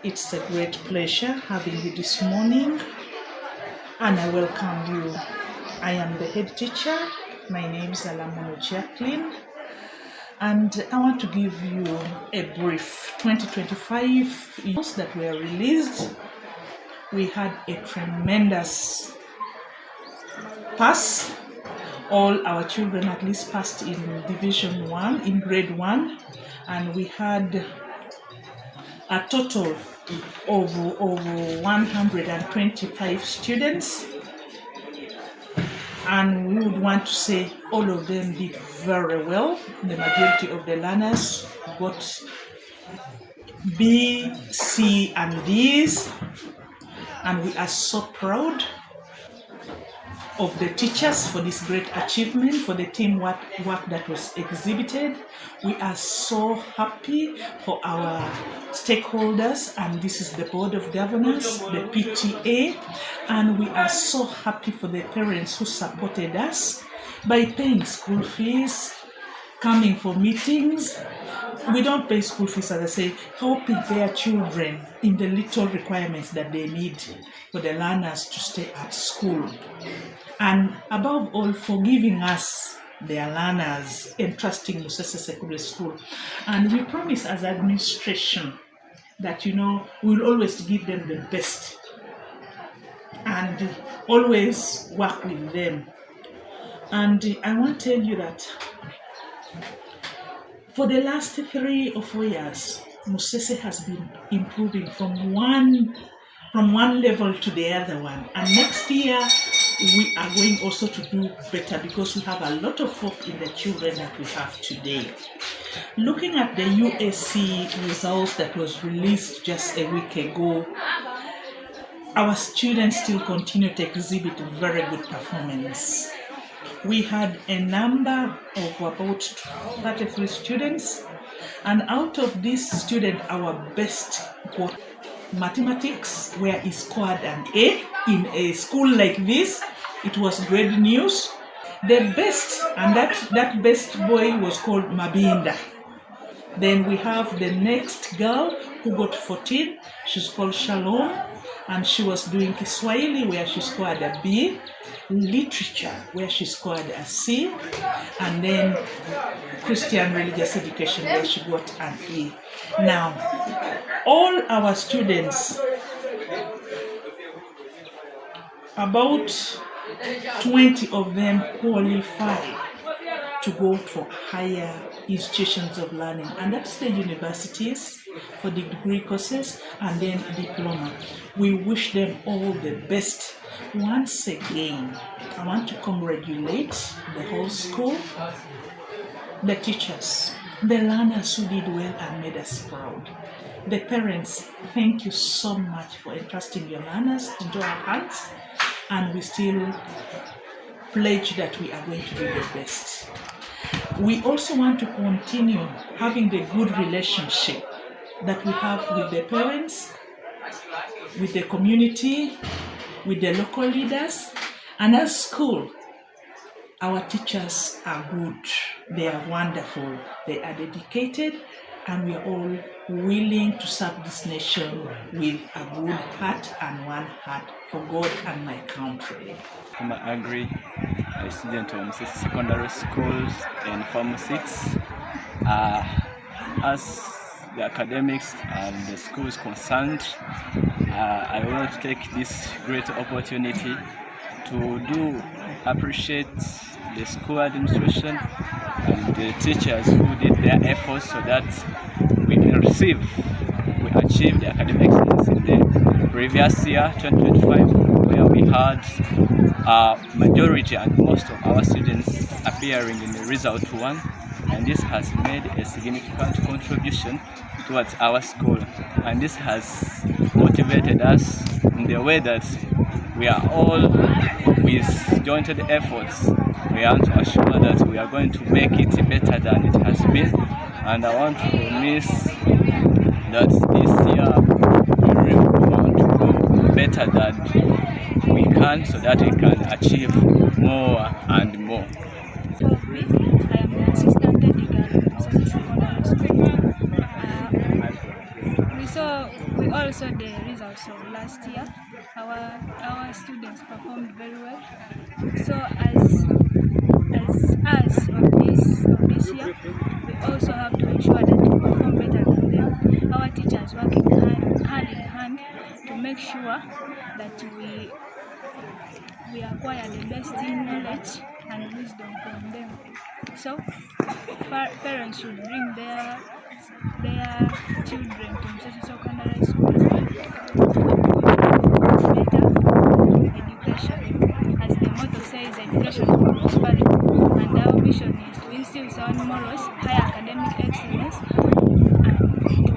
It's a great pleasure having you this morning, and I welcome you. I am the head teacher. My name is Alamono Jacqueline, and I want to give you a brief 2025 years that were released. We had a tremendous pass. All our children at least passed in Division 1, in Grade 1, and we had a total of over 125 students, and we would want to say all of them did very well. The majority of the learners got B, C, and D's, and we are so proud of the teachers for this great achievement, for the teamwork that was exhibited. We are so happy for our stakeholders, and this is the Board of Governors, the PTA, and we are so happy for the parents who supported us by paying school fees, coming for meetings. We don't pay school fees, as I say, helping their children in the little requirements that they need for the learners to stay at school. And above all, for giving us their learners, entrusting Musese Secondary School. And we promise as administration that, we'll always give them the best and always work with them. And I want to tell you that for the last 3 or 4 years, Musese has been improving from one level to the other one. And next year, we are going also to do better because we have a lot of hope in the children that we have today. Looking at the USC results that was released just a week ago, our students still continue to exhibit very good performance. We had a number of about 33 students, and out of this student, our best got mathematics, where he scored an A in a school like this. It was great news. The best, and that best boy was called Mabinda. Then we have the next girl who got 14. She's called Shalom, and she was doing Kiswahili, where she scored a B, literature, where she scored a C, and then Christian religious education, where she got an E. Now, all our students, about 20 of them qualify to go for higher institutions of learning, and that's the universities for the degree courses and then diploma. We wish them all the best. Once again, I want to congratulate the whole school, the teachers, the learners who did well and made us proud. The parents, thank you so much for entrusting your learners into our hands, and we still pledge that we are going to do the best. We also want to continue having the good relationship that we have with the parents, with the community, with the local leaders, and as school. Our teachers are good, they are wonderful, they are dedicated, and we are all willing to serve this nation with a good heart and one heart for God and my country. I'm Agri, a student of Musese Secondary Schools in Form 6. As the academics and the school is concerned, I want to take this great opportunity to appreciate the school administration and the teachers who did their efforts so that we achieved the academic excellence in the previous year, 2025, where we had majority and most of our students appearing in the result 1, and this has made a significant contribution towards our school, and this has motivated us in the way that we are all with jointed efforts. We want to assure that we are going to make it better than it has been, and I want to promise that this year we really want to go better than we can, so that we can achieve more and more. So me, I am the assistant teacher at Musese Secondary School. We also the results of last year. Our students performed very well. So as us of this year, we also have to ensure that we perform better than them. Our teachers working hand in hand to make sure that we acquire the best in knowledge and wisdom from them. So parents should bring their children to Musese Secondary School for better education. As the motto says, education for prosperity. And our mission is to instill sound morals, high academic excellence, and to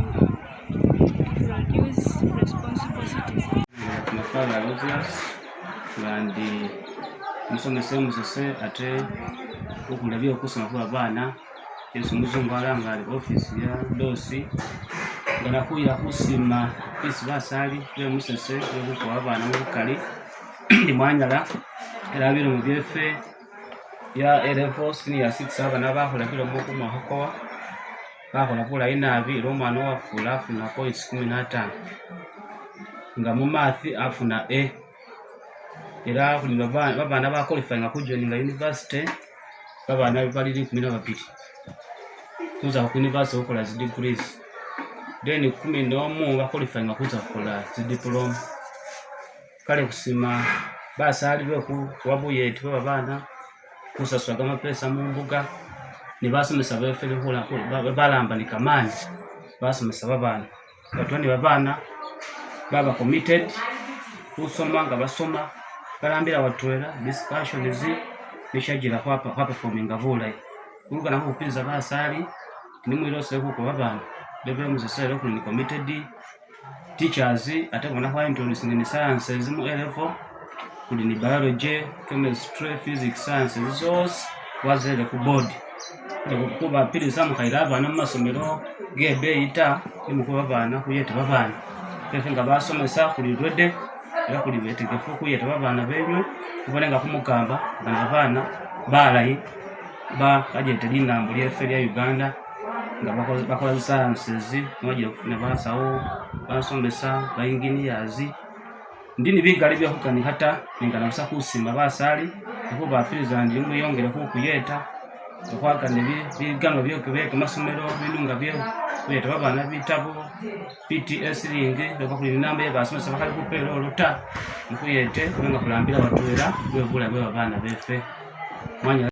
produce responsible citizens. Father Rogers kandi musomesa Musese ate okulabya okusoma kwa bana Yesu muzungu alanga ali ofisi ya dosi ngana kuira kusima pisi basali kule Musese yokuko abana mukali ndi mwanyala era biro mu byefe ya L4 senior 6 abana bakola kilo muko mahokowa bakola kula inabi romano wafula afuna points 15 nga mu math afuna A era kuli babana ba qualifying ku joining university babana bali 12 kuza ku university okola zi degrees then 11 ba qualifying kuza kukola zi diploma kale kusima basali beku wabuyeti babana kusaswaga mapesa mu mbuga ni basomesa befele hula balamba ni kamani basomesa babana batwani babana baba committed kusoma nga basoma balambira watwera discussion zi nishagira kwa performing avula uruka na kupinza basali ni mwirose huko babana debe Musese ku ni committed teachers atakona kwa introducing in sciences mu level kuli ni biology, chemistry, physics, sciences zose wazele ku board kuba pili samu kaira abana mu masomero gebe ita ni mukuba abana kuyeta babana fefe nga basomesa kuli rwede era kuli betegefu kuyeta babana benyo kubolenga kumugamba bana babana balayi ba kajete linambo lyefe lya Uganda nga bakola sciences mwaje kufuna basawo basomesa ba engineers ndini bigali bya hukani hata ningana busa kusima basali kuba piliza ndi muyongere ku kuyeta okwaka ne bigano byo kubeka masomero binunga byo kuyeta babana bitabo PTS lingi bakuli namba ya basomesa bakali kupelo oluta nkuyete kulenga kulambira batwera bwe bula bwe babana befe mwanya